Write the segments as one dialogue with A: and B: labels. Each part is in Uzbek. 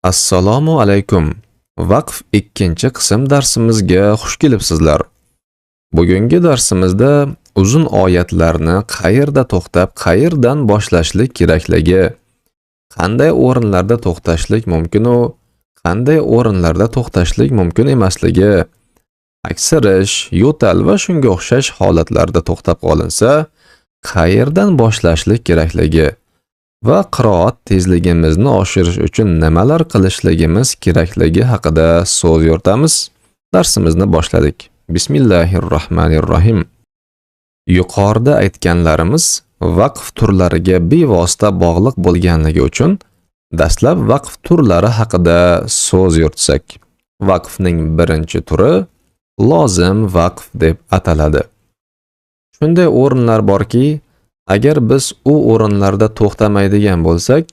A: Assalomu alaykum. Vaqf ikkinchi qism darsimizga xush kelibsizlar. Bugungi darsimizda uzun oyatlarni qayerda to'xtab, qayerdan boshlashlik kerakligi, qanday o'rinlarda to'xtashlik mumkin u, qanday o'rinlarda to'xtashlik mumkin emasligi, aksirish, yo'tal va shunga o'xshash holatlarda to'xtab qolinsa, qayerdan boshlashlik kerakligi va qiroat tezligimizni oshirish uchun nimalar qilishligimiz kerakligi haqida so'z yuritamiz. Darsimizni boshladik. Bismillahirrohmanirrohim. Yuqorida aytganlarimiz vaqf turlariga bevosita bog'liq bo'lganligi uchun dastlab vaqf turlari haqida so'z yuritsak, vaqfning birinchi turi lozim vaqf deb ataladi. Shunday o'rinlar borki, agar biz u o'rinlarda to'xtamaydigan bo'lsak,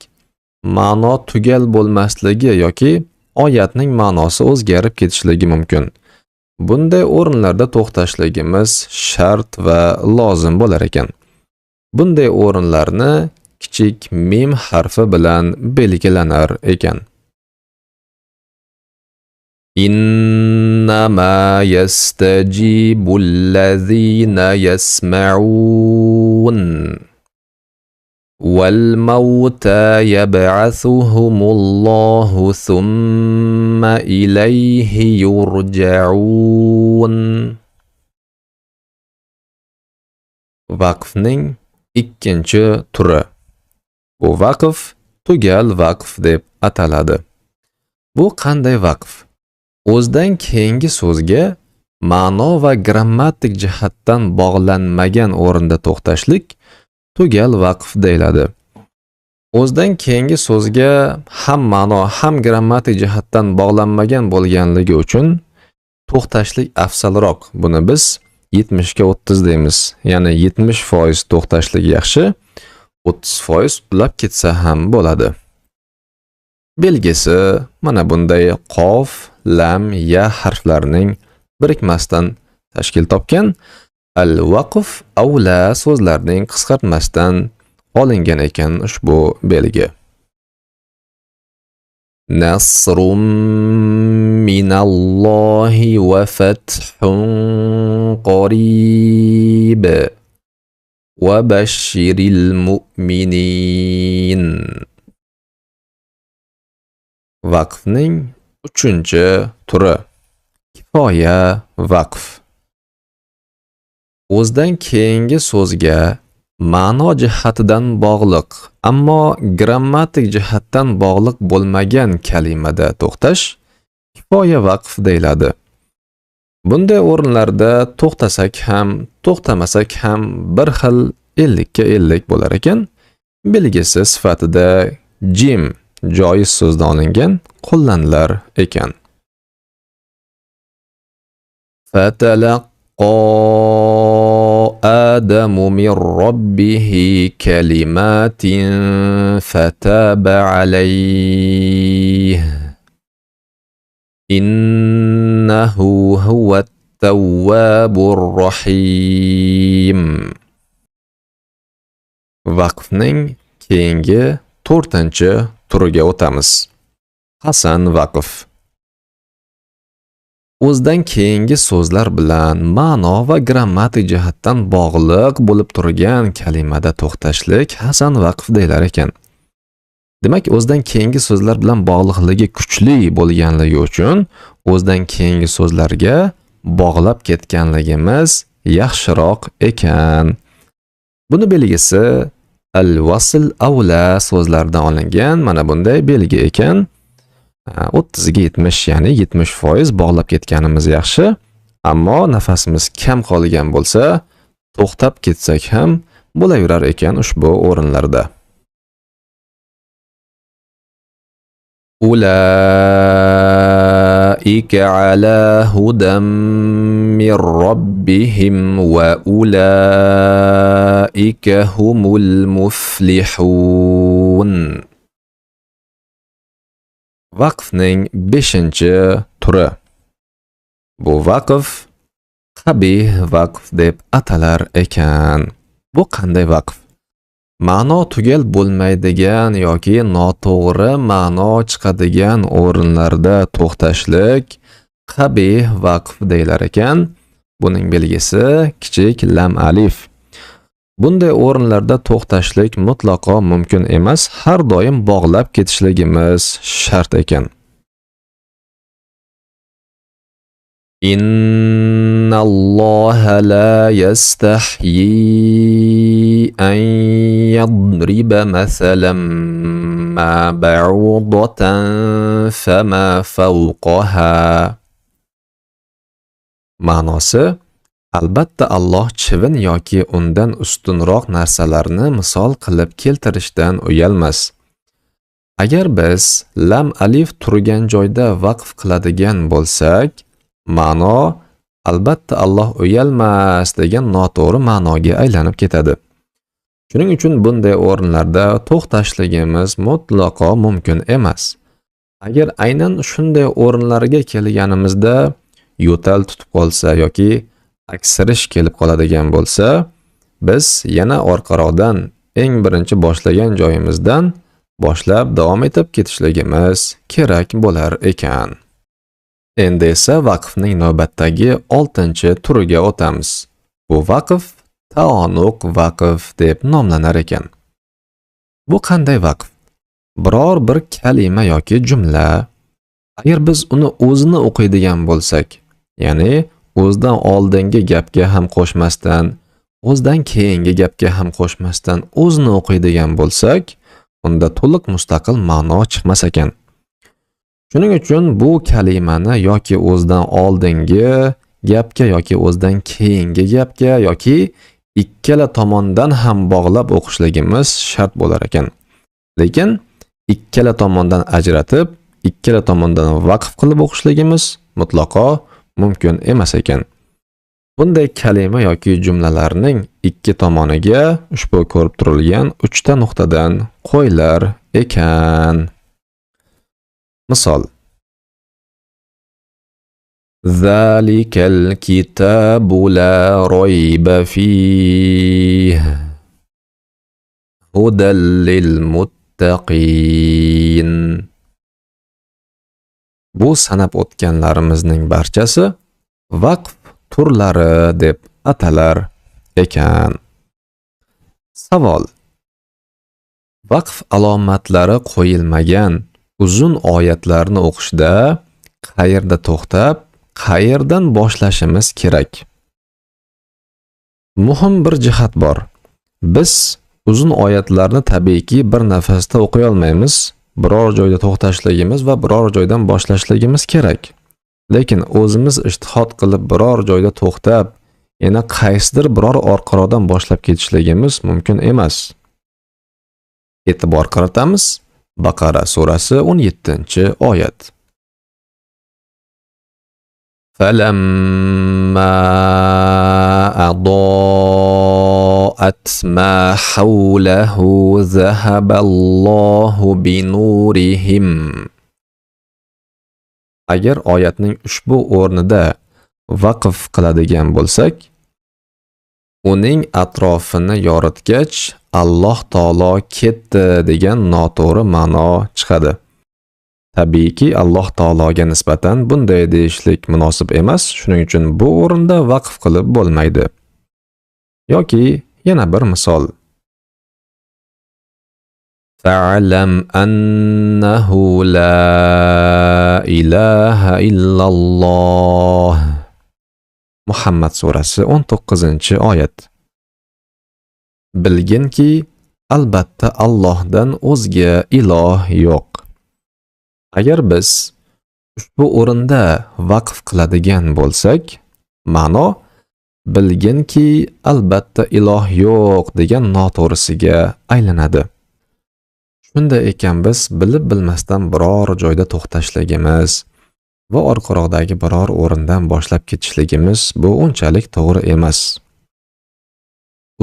A: ma'no tugal bo'lmasligi yoki oyatning ma'nosi o'zgarib ketishligi mumkin. Bunday o'rinlarda to'xtashligimiz shart va lozim bo'lar ekan. Bunday o'rinlarni kichik mim harfi bilan belgilanar ekan. Innama yastajibul-lazina yasma'un wal mauta yab'athuhumullahu thumma ilayhi yurja'un. Vaqfning ikkinchi turi. Bu vaqf tugal vaqf deb ataladi. Bu qanday vaqf? O'zdan keyingi so'zga ma'no va grammatik jihatdan bog'lanmagan o'rinda to'xtashlik tugal vaqf deyiladi. O'zdan keyingi so'zga ham ma'no ham grammatik jihatdan bog'lanmagan bo'lganligi uchun to'xtashlik afzalroq. Buni biz 70 ga 30 deymiz. Ya'ni 70% to'xtashlik yaxshi, 30% ulab ketsa ham bo'ladi. Belgisi mana bunday qof, lam, ya harflarining birikmasidan tashkil topgan al-vaqf avla so'zlarining qisqartmasidan olingan ekan ushbu belgi. Nasrun minallohi va fathun qarib va bashiril mu'minin. Vaqfning uchinchi turi kifoya vaqf. O'zdan keyingi so'zga ma'no jihatidan bog'liq, ammo grammatik jihatdan bog'liq bo'lmagan kalimada to'xtash kifoya vaqf deyiladi. Bunday o'rinlarda to'xtasak ham, to'xtamasak ham bir xil 50 ga 50 bo'lar ekan. Belgisi sifatida jim joiz so'zdan olingan qo'llanilar ekan. Fatalaqa Adamu min robbihi kalimatin fataba alayhi innahu huvat tawwabur rahim. Vaqfning keyingi 4-chi turiga o'tamiz. Hasan vaqf. O'zdan keyingi so'zlar bilan ma'no va grammatik jihatdan bog'liq bo'lib turgan kalimada to'xtashlik hasan vaqf deyilar ekan. Demak, o'zdan keyingi so'zlar bilan bog'liqligi kuchli bo'lganligi uchun o'zdan keyingi so'zlarga bog'lab ketganligimiz yaxshiroq ekan. Buni belgisi al-vasl avla so'zlardan olingan mana bunday belgi ekan. 30 ga 70, ya'ni 70% bog'lab ketganimiz yaxshi, ammo nafasimiz kam qolgan bo'lsa, to'xtab ketsak ham bo'laverar ekan ushbu o'rinlarda. Ulaika ala hudam min robbihim va ulaika humul muflihun. Vaqfning 5-chi turi. Bu vaqf qabih vaqf deb atalar ekan. Bu qanday vaqf? ma'no tugal bo'lmaydigan yoki noto'g'ri ma'no chiqadigan o'rinlarda to'xtashlik qabih vaqf deyilar ekan. Buning belgisi kichik lam alif. Bunday o'rinlarda to'xtashlik mutlaqo mumkin emas, har doim bog'lab ketishligimiz shart ekan. Innalloha la yastahyi an yadriba masalan ma ba'udatan fama fawqaha. Ma'nosi: albatta Alloh chivin yoki undan ustunroq narsalarni misol qilib keltirishdan uyalmas. Agar biz lam alif turgan joyda vaqf qiladigan bo'lsak, ma'no albatta Alloh uyalmas degan noto'g'ri ma'noga aylanib ketadi. Shuning uchun bunday o'rinlarda to'xtashligimiz mutlaqo mumkin emas. Agar aynan shunday o'rinlarga kelganimizda yo'tal tutib qolsa yoki aksirish kelib qoladigan bo'lsa, biz yana orqaroqdan eng birinchi boshlagan joyimizdan boshlab davom etib ketishligimiz kerak bo'lar ekan. Endi esa vaqfning navbatdagi 6-turiga o'tamiz. Bu vaqf ta'anuq vaqf deb nomlanar ekan. Bu qanday vaqf? Biror bir kalima yoki jumla, agar biz uni o'zini o'qiydigan bo'lsak, ya'ni o'zdan oldingi gapga ham qo'shmasdan, o'zdan keyingi gapga ham qo'shmasdan o'zini o'qiydigan bo'lsak, unda to'liq mustaqil ma'no chiqmas ekan. Shuning uchun bu kalimani yoki o'zdan oldingi gapga yoki o'zdan keyingi gapga yoki ikkala tomondan ham bog'lab o'qishligimiz shart bo'lar ekan. Lekin ikkala tomondan ajratib, ikkala tomondan vaqf qilib o'qishligimiz mutlaqo mumkin emas ekan. Bunday kalima yoki jumlalarning ikki tomoniga ushbu ko'rib turilgan 3 ta nuqtadan qo'ylar ekan. Misol: Zalikal kitabu la royba fihi hudal lil muttaqin. Bu sanab o'tganlarimizning barchasi vaqf turlari deb atalar ekan. Savol: vaqf alomatlari qo'yilmagan uzun oyatlarni o'qishda qayerda to'xtab, qayerdan boshlashimiz kerak? Muhim bir jihat bor. Biz uzun oyatlarni tabiiyki bir nafasda o'qiy olmaymiz. Biror joyda to'xtashligimiz va biror joydan boshlashligimiz kerak. Lekin o'zimiz ijtihod qilib biror joyda to'xtab, yana qaysidir biror orqaroqdan boshlab ketishligimiz mumkin emas. E'tibor qaratamiz. Baqara surasi 17-oyat. Falamma adaa'at ma hawlahu zahaballohu binurihim. Agar oyatning ushbu o'rnida vaqf qiladigan bo'lsak, uning atrofini yoritgach Alloh taolo ketdi degan noto'g'ri ma'no chiqadi. Tabiiyki Alloh taologa nisbatan bunday deyishlik munosib emas, shuning uchun bu o'rinda vaqf qilib bo'lmaydi. Yoki yana bir misol: Fa'lam annahu la ilaha illalloh. Muhammad surasi 19-oyat. Bilginki, albatta Allohdan o'zga iloh yo'q. Agar biz ushbu o'rinda vaqf qiladigan bo'lsak, ma'no bilginki, albatta iloh yo'q degan noto'g'risiga aylanadi. Shunday ekan biz bilib bilmasdan biror joyda to'xtashligimiz va orqaroqdagi biror o'rindan boshlab ketishligimiz bu unchalik to'g'ri emas.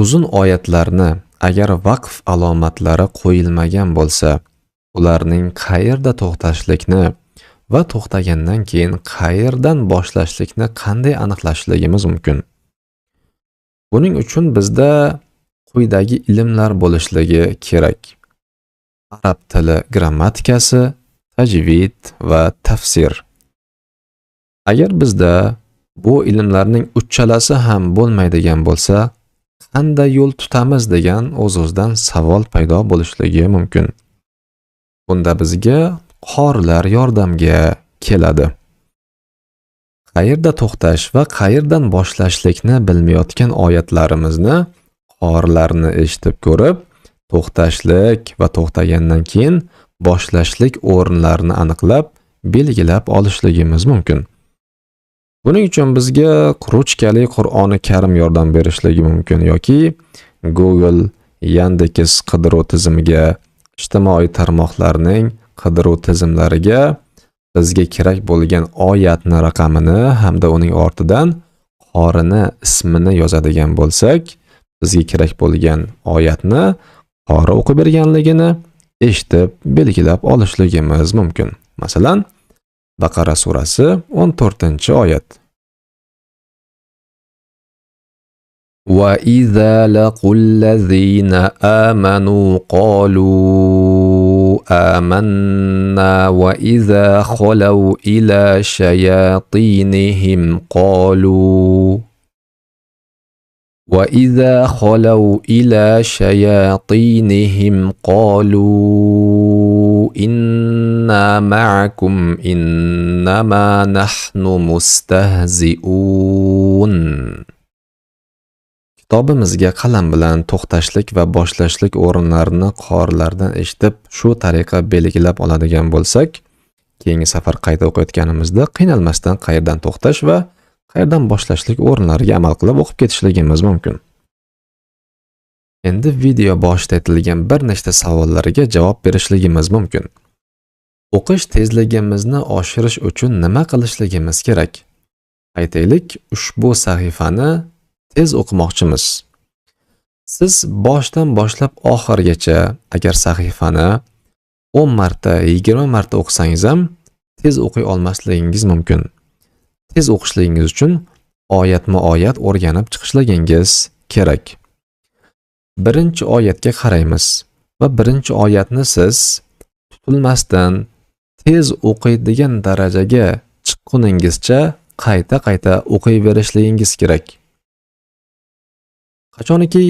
A: Uzun oyatlarni agar vaqf alomatlari qo'yilmagan bo'lsa, ularning qayerda to'xtashlikni va to'xtagandan keyin qayerdan boshlashlikni qanday aniqlashligimiz mumkin? Buning uchun bizda quyidagi ilmlar bo'lishligi kerak: arab tili grammatikasi, tajvid va tafsir. Agar bizda bu ilmlarning uchalasi ham bo'lmaydigan bo'lsa, qanday yo'l tutamiz degan o'z-o'zidan savol paydo bo'lishligi mumkin. Bunda bizga qorilar yordamga keladi. Qayerda to'xtash va qayerdan boshlashlikni bilmayotgan oyatlarimizni qorilarni eshitib ko'rib, to'xtashlik va to'xtagandan keyin boshlashlik o'rinlarini aniqlab, belgilab olishligimiz mumkin. Buning uchun bizga ruchkali Qur'oni Karim yordam berishligi mumkin yoki Google, Yandex qidiruv tizimiga, ijtimoiy tarmoqlarning qidiruv tizimlariga bizga kerak bo'lgan oyatni raqamini hamda uning ortidan qorini ismini yozadigan bo'lsak, bizga kerak bo'lgan oyatni qori o'qib berganligini eshitib belgilab olishligimiz mumkin. Masalan, Baqara surasi 14-oyat. وَإِذَا لَقُوا الَّذِينَ آمَنُوا قَالُوا آمَنَّا وَإِذَا خَلَوْا إِلَى شَيَاطِينِهِمْ قَالُوا إِنَّا مَعَكُمْ إِنَّمَا نَحْنُ مُسْتَهْزِئُونَ. Kitobimizga qalam bilan to'xtashlik va boshlashlik o'rinlarini qorilardan eshitib, shu tariqa belgilab oladigan bo'lsak, keyingi safar qayta o'qiyotganimizda qiynalmasdan qayerdan to'xtash va qayerdan boshlashlik o'rinlariga amal qilib o'qib ketishligimiz mumkin. Endi video boshida aytilgan bir nechta savollarga javob berishligimiz mumkin. O'qish tezligimizni oshirish uchun nima qilishligimiz kerak? Aytaylik, ushbu sahifani tez o'qimoqchimiz. Siz boshdan boshlab oxirigacha agar sahifani 10 marta, 20 marta o'qisangiz ham tez o'qiy olmasligingiz mumkin. Tez o'qishligingiz uchun oyatma-oyat o'rganib chiqishligingiz kerak. Birinchi oyatga qaraymiz va birinchi oyatni siz tutilmasdan tez o'qiydigan darajaga chiqquningizcha qayta o'qiyverishligingiz kerak. Qachoniki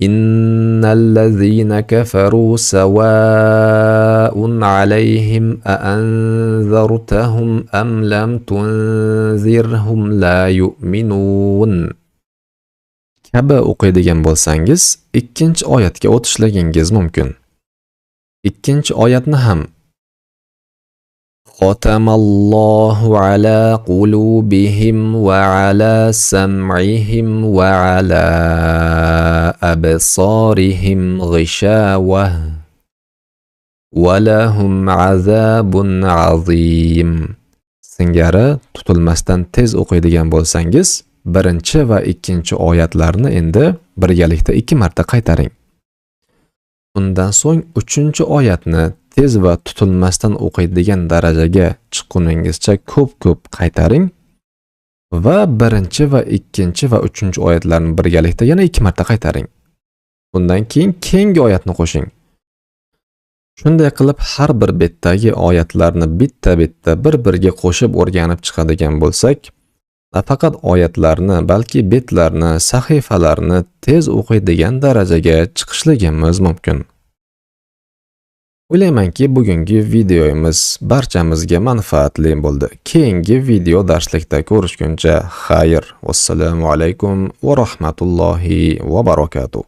A: innallazina kafaru sawa'un alayhim a'anzartahum am lam tunzirhum la yu'minun kabi o'qiydigan bo'lsangiz, ikkinchi oyatga o'tishligingiz mumkin. Ikkinchi oyatni ham Xotamallohu ala qulubihim va ala sam'ihim va ala absarihim g'ishawah va lahum azabun azim. Singari tutilmasdan tez o'qiydigan bo'lsangiz, birinchi va ikkinchi oyatlarni endi birgalikda 2 marta qaytaring. Undan so'ng 3-oyatni tez va tutilmasdan o'qiydigan darajaga chiqquningizcha ko'p qaytaring va birinchi va ikkinchi va 3-oyatlarni birgalikda yana 2 marta qaytaring. Bundan keyin keyingi oyatni qo'shing. Shunday qilib har bir betdagi oyatlarni bitta bir-biriga qo'shib o'rganib chiqadigan bo'lsak, nafaqat oyatlarni, balki betlarni, sahifalarni tez o'qiydigan darajaga chiqishligimiz mumkin. O'ylaymanki, bugungi videomiz barchamizga manfaatli bo'ldi. Keyingi video darslikda ko'rishguncha xayr. Assalomu alaykum va rahmatullohi va barakatuh.